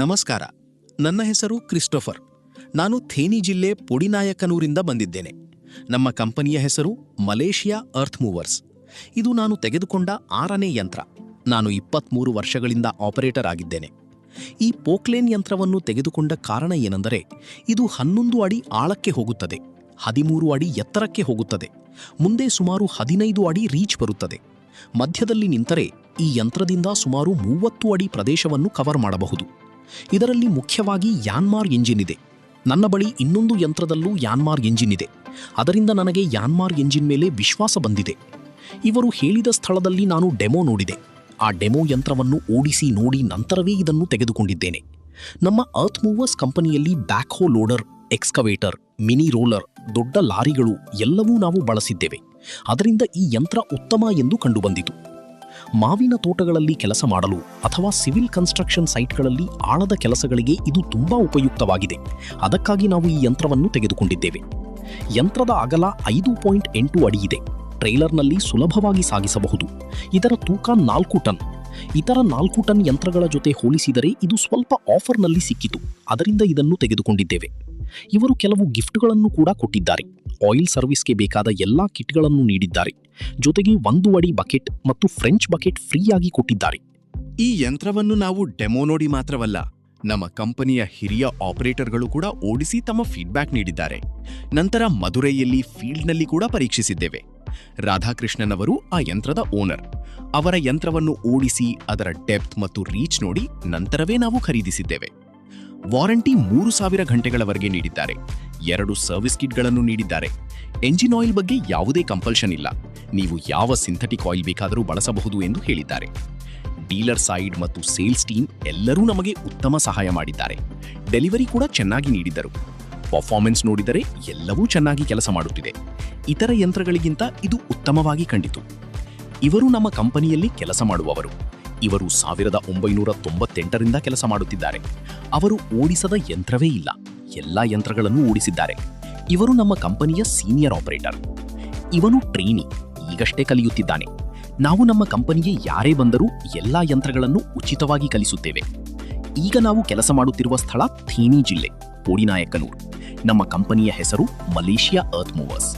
ನಮಸ್ಕಾರ. ನನ್ನ ಹೆಸರು ಕ್ರಿಸ್ಟೋಫರ್. ನಾನು ಥೇನಿ ಜಿಲ್ಲೆ ಪೊಡಿನಾಯಕನೂರಿಂದ ಬಂದಿದ್ದೇನೆ. ನಮ್ಮ ಕಂಪನಿಯ ಹೆಸರು ಮಲೇಷಿಯಾ ಅರ್ತ್ ಮೂವರ್ಸ್. ಇದು ನಾನು ತೆಗೆದುಕೊಂಡ 6ನೇ ಯಂತ್ರ. ನಾನು 23 ವರ್ಷಗಳಿಂದ ಆಪರೇಟರ್ ಆಗಿದ್ದೇನೆ. ಈ ಪೋಕ್ಲೇನ್ ಯಂತ್ರವನ್ನು ತೆಗೆದುಕೊಂಡ ಕಾರಣ ಏನೆಂದರೆ, ಇದು 11 ಅಡಿ ಆಳಕ್ಕೆ ಹೋಗುತ್ತದೆ, 13 ಅಡಿ ಎತ್ತರಕ್ಕೆ ಹೋಗುತ್ತದೆ, ಮುಂದೆ ಸುಮಾರು 15 ಅಡಿ ರೀಚ್ ಬರುತ್ತದೆ. ಮಧ್ಯದಲ್ಲಿ ನಿಂತರೆ ಈ ಯಂತ್ರದಿಂದ ಸುಮಾರು 30 ಅಡಿ ಪ್ರದೇಶವನ್ನು ಕವರ್ ಮಾಡಬಹುದು. ಇದರಲ್ಲಿ ಮುಖ್ಯವಾಗಿ ಯಾನ್ಮಾರ್ ಎಂಜಿನ್ ಇದೆ. ನನ್ನ ಬಳಿ ಇನ್ನೊಂದು ಯಂತ್ರದಲ್ಲೂ ಯಾನ್ಮಾರ್ ಎಂಜಿನ್ ಇದೆ. ಅದರಿಂದ ನನಗೆ ಯಾನ್ಮಾರ್ ಎಂಜಿನ್ ಮೇಲೆ ವಿಶ್ವಾಸ ಬಂದಿದೆ. ಇವರು ಹೇಳಿದ ಸ್ಥಳದಲ್ಲಿ ನಾನು ಡೆಮೋ ನೋಡಿದೆ. ಆ ಡೆಮೋ ಯಂತ್ರವನ್ನು ಓಡಿಸಿ ನೋಡಿ ನಂತರವೇ ಇದನ್ನು ತೆಗೆದುಕೊಂಡಿದ್ದೇನೆ. ನಮ್ಮ ಅರ್ತ್ ಮೂವರ್ಸ್ ಕಂಪನಿಯಲ್ಲಿ ಬ್ಯಾಕ್ಹೋ ಲೋಡರ್, ಎಕ್ಸ್ಕವೇಟರ್, ಮಿನಿ ರೋಲರ್, ದೊಡ್ಡ ಲಾರಿಗಳು ಎಲ್ಲವೂ ನಾವು ಬಳಸಿದ್ದೇವೆ. ಅದರಿಂದ ಈ ಯಂತ್ರ ಉತ್ತಮ ಎಂದು ಕಂಡುಬಂದಿತು. ಮಾವಿನ ತೋಟಗಳಲ್ಲಿ ಕೆಲಸ ಮಾಡಲು ಅಥವಾ ಸಿವಿಲ್ ಕನ್ಸ್ಟ್ರಕ್ಷನ್ ಸೈಟ್ಗಳಲ್ಲಿ ಆಳದ ಕೆಲಸಗಳಿಗೆ ಇದು ತುಂಬಾ ಉಪಯುಕ್ತವಾಗಿದೆ. ಅದಕ್ಕಾಗಿ ನಾವು ಈ ಯಂತ್ರವನ್ನು ತೆಗೆದುಕೊಂಡಿದ್ದೇವೆ. ಯಂತ್ರದ ಅಗಲ 5.8 ಅಡಿ ಇದೆ. ಟ್ರೇಲರ್ನಲ್ಲಿ ಸುಲಭವಾಗಿ ಸಾಗಿಸಬಹುದು. ಇದರ ತೂಕ 4 ಟನ್. ಇತರ 4 ಟನ್ ಯಂತ್ರಗಳ ಜೊತೆ ಹೋಲಿಸಿದರೆ ಇದು ಸ್ವಲ್ಪ ಆಫರ್ನಲ್ಲಿ ಸಿಕ್ಕಿತು. ಅದರಿಂದ ಇದನ್ನು ತೆಗೆದುಕೊಂಡಿದ್ದೇವೆ. ಇವರು ಕೆಲವು ಗಿಫ್ಟ್ಗಳನ್ನು ಕೂಡ ಕೊಟ್ಟಿದ್ದಾರೆ. ಆಯಿಲ್ ಸರ್ವಿಸ್ಗೆ ಬೇಕಾದ ಎಲ್ಲಾ ಕಿಟ್ಗಳನ್ನು ನೀಡಿದ್ದಾರೆ. ಜೊತೆಗೆ 1 ಅಡಿ ಬಕೆಟ್ ಮತ್ತು ಫ್ರೆಂಚ್ ಬಕೆಟ್ ಫ್ರೀಯಾಗಿ ಕೊಟ್ಟಿದ್ದಾರೆ. ಈ ಯಂತ್ರವನ್ನು ನಾವು ಡೆಮೋ ನೋಡಿ ಮಾತ್ರವಲ್ಲ, ನಮ್ಮ ಕಂಪನಿಯ ಹಿರಿಯ ಆಪರೇಟರ್ಗಳು ಕೂಡ ಓಡಿಸಿ ತಮ್ಮ ಫೀಡ್ಬ್ಯಾಕ್ ನೀಡಿದ್ದಾರೆ. ನಂತರ ಮದುರೈಯಲ್ಲಿ ಫೀಲ್ಡ್ನಲ್ಲಿ ಕೂಡ ಪರೀಕ್ಷಿಸಿದ್ದೇವೆ. ರಾಧಾಕೃಷ್ಣನ್ ಅವರು ಆ ಯಂತ್ರದ ಓನರ್. ಅವರ ಯಂತ್ರವನ್ನು ಓಡಿಸಿ ಅದರ ಡೆಪ್ತ್ ಮತ್ತು ರೀಚ್ ನೋಡಿ ನಂತರವೇ ನಾವು ಖರೀದಿಸಿದ್ದೇವೆ. ವಾರಂಟಿ 3000 ಗಂಟೆಗಳವರೆಗೆ ನೀಡಿದ್ದಾರೆ. 2 ಸರ್ವಿಸ್ ಕಿಟ್ಗಳನ್ನು ನೀಡಿದ್ದಾರೆ. ಎಂಜಿನ್ ಆಯಿಲ್ ಬಗ್ಗೆ ಯಾವುದೇ ಕಂಪಲ್ಷನ್ ಇಲ್ಲ. ನೀವು ಯಾವ ಸಿಂಥೆಟಿಕ್ ಆಯಿಲ್ ಬೇಕಾದರೂ ಬಳಸಬಹುದು ಎಂದು ಹೇಳಿದ್ದಾರೆ. ಡೀಲರ್ ಸೈಡ್ ಮತ್ತು ಸೇಲ್ಸ್ ಟೀಮ್ ಎಲ್ಲರೂ ನಮಗೆ ಉತ್ತಮ ಸಹಾಯ ಮಾಡಿದ್ದಾರೆ. ಡೆಲಿವರಿ ಕೂಡ ಚೆನ್ನಾಗಿ ನೀಡಿದ್ದರು. ಪರ್ಫಾರ್ಮೆನ್ಸ್ ನೋಡಿದರೆ ಎಲ್ಲವೂ ಚೆನ್ನಾಗಿ ಕೆಲಸ ಮಾಡುತ್ತಿದೆ. ಇತರ ಯಂತ್ರಗಳಿಗಿಂತ ಇದು ಉತ್ತಮವಾಗಿ ಕಂಡಿತು. ಇವರು ನಮ್ಮ ಕಂಪನಿಯಲ್ಲಿ ಕೆಲಸ ಮಾಡುವವರು. ಇವರು 1998ರಿಂದ ಕೆಲಸ ಮಾಡುತ್ತಿದ್ದಾರೆ. ಅವರು ಓಡಿಸದ ಯಂತ್ರವೇ ಇಲ್ಲ. ಎಲ್ಲಾ ಯಂತ್ರಗಳನ್ನು ಓಡಿಸಿದ್ದಾರೆ. ಇವರು ನಮ್ಮ ಕಂಪನಿಯ ಸೀನಿಯರ್ ಆಪರೇಟರ್. ಇವನು ಟ್ರೈನಿ, ಈಗಷ್ಟೇ ಕಲಿಯುತ್ತಿದ್ದಾನೆ. ನಾವು ನಮ್ಮ ಕಂಪನಿಗೆ ಯಾರೇ ಬಂದರೂ ಎಲ್ಲಾ ಯಂತ್ರಗಳನ್ನು ಉಚಿತವಾಗಿ ಕಲಿಸುತ್ತೇವೆ. ಈಗ ನಾವು ಕೆಲಸ ಮಾಡುತ್ತಿರುವ ಸ್ಥಳ ಥೇನಿ ಜಿಲ್ಲೆ, ಪೊಡಿನಾಯಕನೂರ್. ನಮ್ಮ ಕಂಪನಿಯ ಹೆಸರು ಮಲೇಷಿಯಾ ಅರ್ತ್ ಮೂವರ್ಸ್.